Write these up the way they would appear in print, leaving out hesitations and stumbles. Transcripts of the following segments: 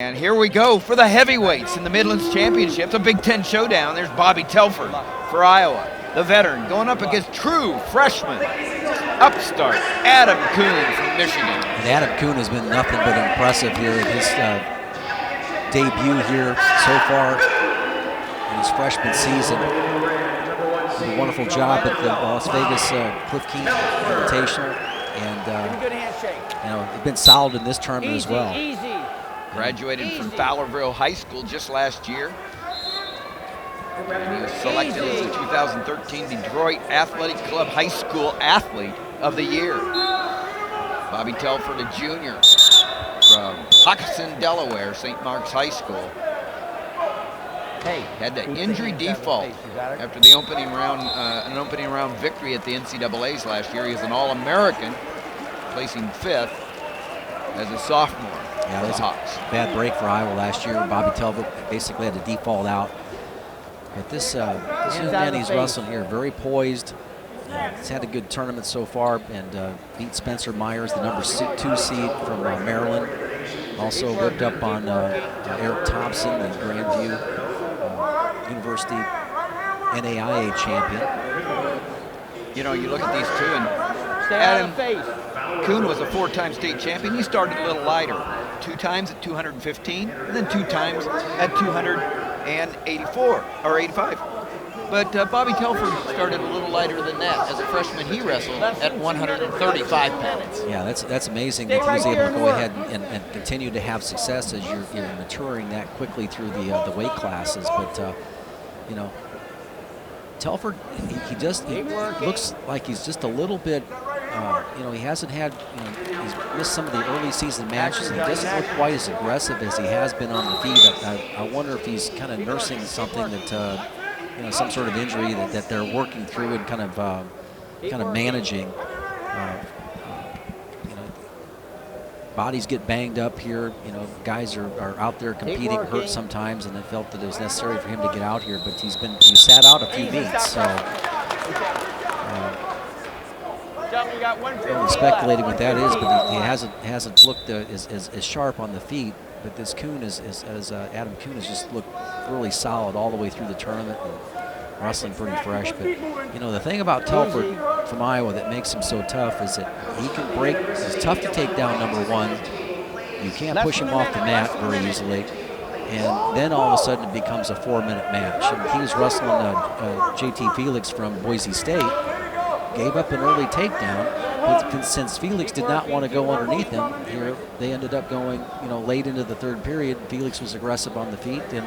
And here we go for the heavyweights in the Midlands Championship, the Big Ten Showdown. There's Bobby Telford for Iowa, the veteran, going up against true freshman, upstart Adam Coon from Michigan. And Adam Coon has been nothing but impressive here in his debut here so far in his freshman season. Did a wonderful job at the Las Vegas Cliff Key Invitational, and he's been solid in this tournament as well. Graduated from Fowlerville High School just last year. And he was selected as the 2013 Detroit Athletic Club High School Athlete of the Year. Bobby Telford, a junior from Hoxton, Delaware, St. Mark's High School. Had the injury default after the opening round, an opening round victory at the NCAAs last year. He was an All-American, placing 5th as a sophomore. Yeah, that was a bad break for Iowa last year. Bobby Telford basically had to default out. But this young man he's wrestling here, very poised. He's had a good tournament so far and beat Spencer Myers, the number 2 seed from Maryland. Also whipped up on Eric Thompson, the Grandview University NAIA champion. You know, you look at these two, and Adam Coon was a 4-time state champion. He started a little lighter, 2 times at 215, and then 2 times at 284 or 85. But Bobby Telford started a little lighter than that. As a freshman, he wrestled at 135 pounds. Yeah, that's amazing that he was able to go ahead and continue to have success as you're maturing that quickly through the weight classes. But you know, Telford, he looks like he's just a little bit. He hasn't had, he's missed some of the early season matches. He doesn't look quite as aggressive as he has been on the feet. I wonder if he's kind of nursing something that, some sort of injury that they're working through and kind of managing. Bodies get banged up here. Guys are out there competing, hurt sometimes, and it felt that it was necessary for him to get out here. But he sat out a few meets, so. Really speculating what that is, but he hasn't looked as sharp on the feet. But this Coon Adam Coon has just looked really solid all the way through the tournament and wrestling pretty fresh. But the thing about Telford from Iowa that makes him so tough is that he can break. It's tough to take down number 1. You can't push him off the mat very easily. And then all of a sudden it becomes a 4-minute match. And he was wrestling JT Felix from Boise State. Gave up an early takedown, but since Felix did not want to go underneath him here, they ended up going, late into the 3rd period. Felix was aggressive on the feet and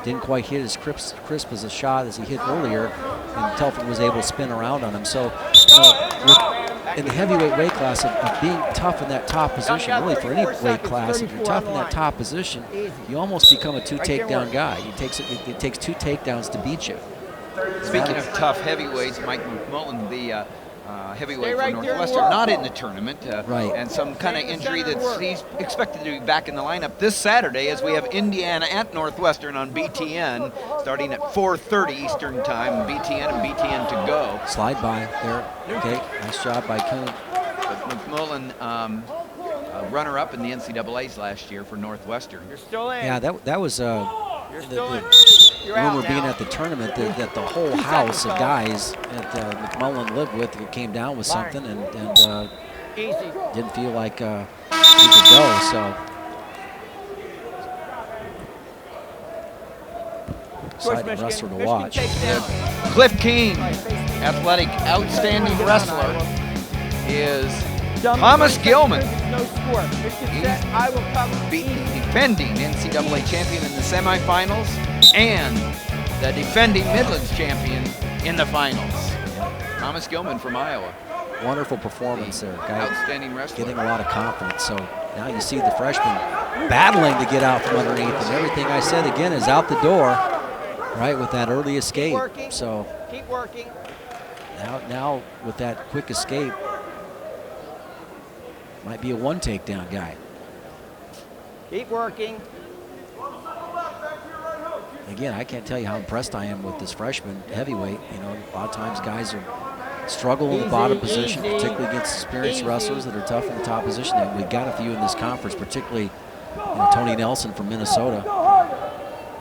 didn't quite hit as crisp as a shot as he hit earlier, and Telford was able to spin around on him. So, in the heavyweight weight class of being tough in that top position, really for any weight class, if you're tough in that top position, you almost become a 2 takedown guy. It takes 2 takedowns to beat you. Speaking of tough heavyweights, Mike McMullen, the heavyweight for Northwestern, not in the tournament, right. And some kind of injury that he's expected to be back in the lineup this Saturday as we have Indiana at Northwestern on BTN starting at 4:30 Eastern Time, BTN and BTN to go. Slide by there. Okay, nice job by Coon. But McMullen, runner-up in the NCAAs last year for Northwestern. You're still in. Yeah, that was the rumor being at the tournament that the whole house of guys that McMullen lived with came down with something and didn't feel like he could go. So exciting wrestler to watch. Cliff Keen, athletic, outstanding wrestler, is Thomas Gilman. Defending NCAA champion in the semifinals and the defending Midlands champion in the finals. Thomas Gilman from Iowa. Wonderful performance there. Guy outstanding wrestler. Getting a lot of confidence. So now you see the freshman battling to get out from underneath, and everything I said again is out the door, right, with that early escape. So keep working. Now with that quick escape, might be a 1 takedown guy. Keep working. Again, I can't tell you how impressed I am with this freshman heavyweight. A lot of times guys are struggle in the bottom position, particularly against experienced wrestlers that are tough in the top position. And we've got a few in this conference, particularly Tony Nelson from Minnesota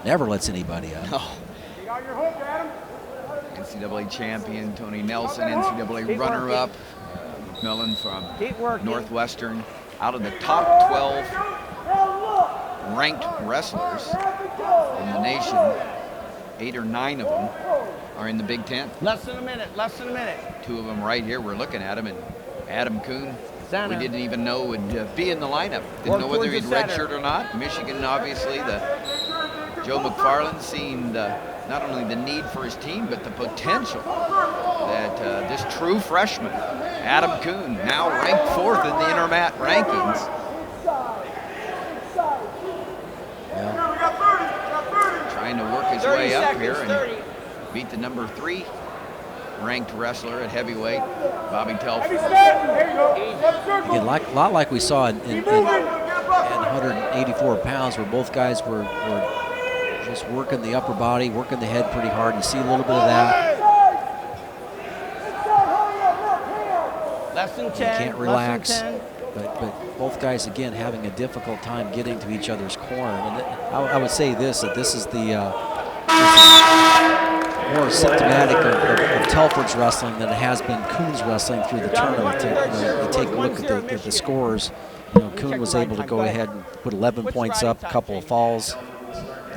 never lets anybody up. No. NCAA champion Tony Nelson, NCAA runner-up. McMillan from Northwestern. Out of the top 12 ranked wrestlers in the nation, 8 or 9 of them are in the Big Ten. Less than a minute. 2 of them right here. We're looking at them, and Adam Coon, we didn't even know would be in the lineup. Didn't know whether he'd redshirt or not. Michigan, obviously, Joe McFarland seeing not only the need for his team, but the potential that this true freshman, Adam Coon, now ranked 4th in the Intermat rankings. Trying to work his way up here and beat the number 3 ranked wrestler at heavyweight, Bobby Telford. Again, a lot like we saw in 184 pounds, where both guys were just working the upper body, working the head pretty hard. You see a little bit of that. Less than 10. You can't relax. But both guys, again, having a difficult time getting to each other's corner. And I would say this is more symptomatic of Telford's wrestling than it has been Coon's wrestling through the tournament. You take a look at the scores. Coon was able to go ahead and put 11 points up, a couple of falls.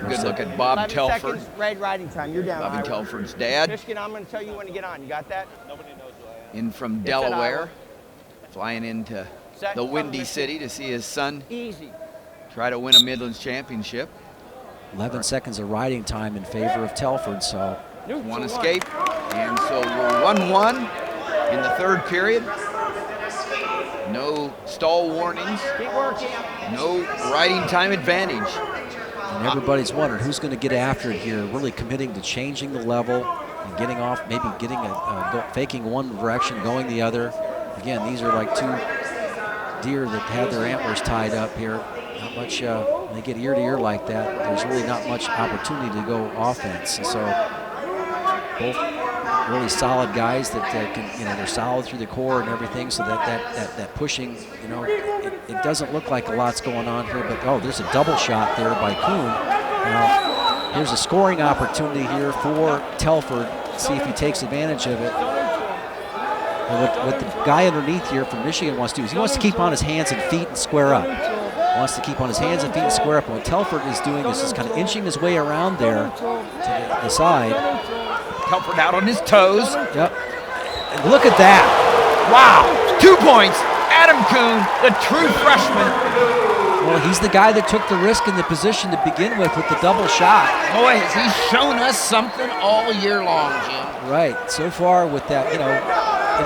Good look at Bob Telford. Red riding time. You're down. Bobby Telford's dad. Michigan, I'm going to tell you when to get on. You got that? Nobody knows who I am. In from Delaware, flying into the Windy City to see his son try to win a Midlands championship. 11 seconds of riding time in favor of Telford, so. One escape, and so we're 1-1 in the 3rd period. No stall warnings, no riding time advantage. And everybody's wondering who's going to get after it here, really committing to changing the level and getting off, maybe getting faking one direction, going the other. Again, these are like 2 deer that have their antlers tied up here. Not much, when they get ear to ear like that, there's really not much opportunity to go offense. And so both really solid guys that can, they're solid through the core and everything, so that pushing, it doesn't look like a lot's going on here, but there's a double shot there by Coon. Now, here's a scoring opportunity here for Telford. See if he takes advantage of it. And what the guy underneath here from Michigan wants to do is he wants to keep on his hands and feet and square up. Wants to keep on his hands and feet and square up. And what Telford is doing is just kind of inching his way around there to the side. Telford out on his toes. Yep. And look at that. Wow. 2 points. Adam Coon, the true freshman. Well, he's the guy that took the risk in the position to begin with the double shot. Boy, has he shown us something all year long, Jim. Right. So far with that, and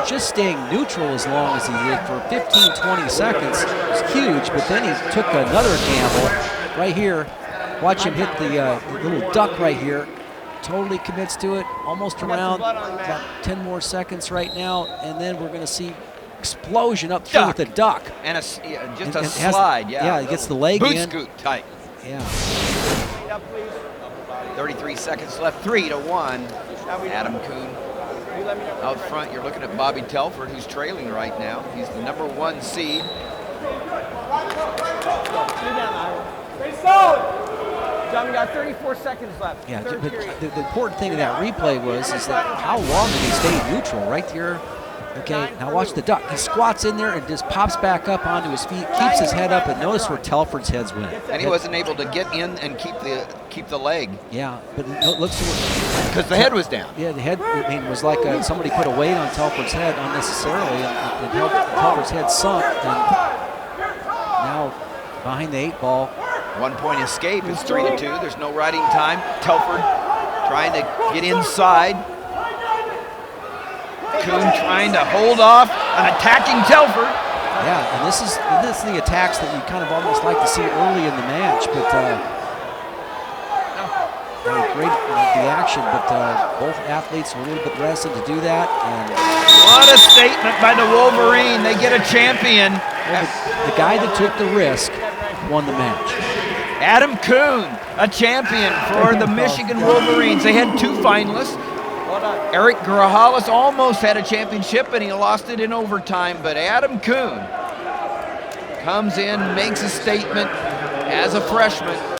just staying neutral as long as he did for 15, 20 seconds was huge, but then he took another gamble right here. Watch him hit the little duck right here. Totally commits to it, almost around about 10 more seconds right now, and then we're going to see explosion up through with the duck. And a slide, Yeah, he gets the leg boot in. Scoot tight. Yeah. 33 seconds left, 3-1. Adam Coon. Out front, you're looking at Bobby Telford, who's trailing right now. He's the number 1 seed. Stay solid. John, we got 34 seconds left. Yeah, but the important thing of that replay is that how long did he stay neutral right here? Okay, now watch the duck. He squats in there and just pops back up onto his feet, keeps his head up, and notice where Telford's heads went. And he wasn't able to get in and keep the leg. Yeah, but it looks because the head was down. Yeah, the head was like somebody put a weight on Telford's head unnecessarily, and Telford's head sunk. And now behind the 8 ball. 1 point escape. It's 3-2. There's no riding time. Telford trying to get inside. Coon trying to hold off and attacking Telford. Yeah, and this is the attacks that you kind of almost like to see early in the match, but great the action, but both athletes are a little bit reticent to do that. And what a statement by the Wolverine. They get a champion. Well, the guy that took the risk won the match. Adam Coon, a champion for the Michigan Wolverines. They had 2 finalists. Eric Grajales almost had a championship, and he lost it in overtime. But Adam Coon comes in, makes a statement, as a freshman.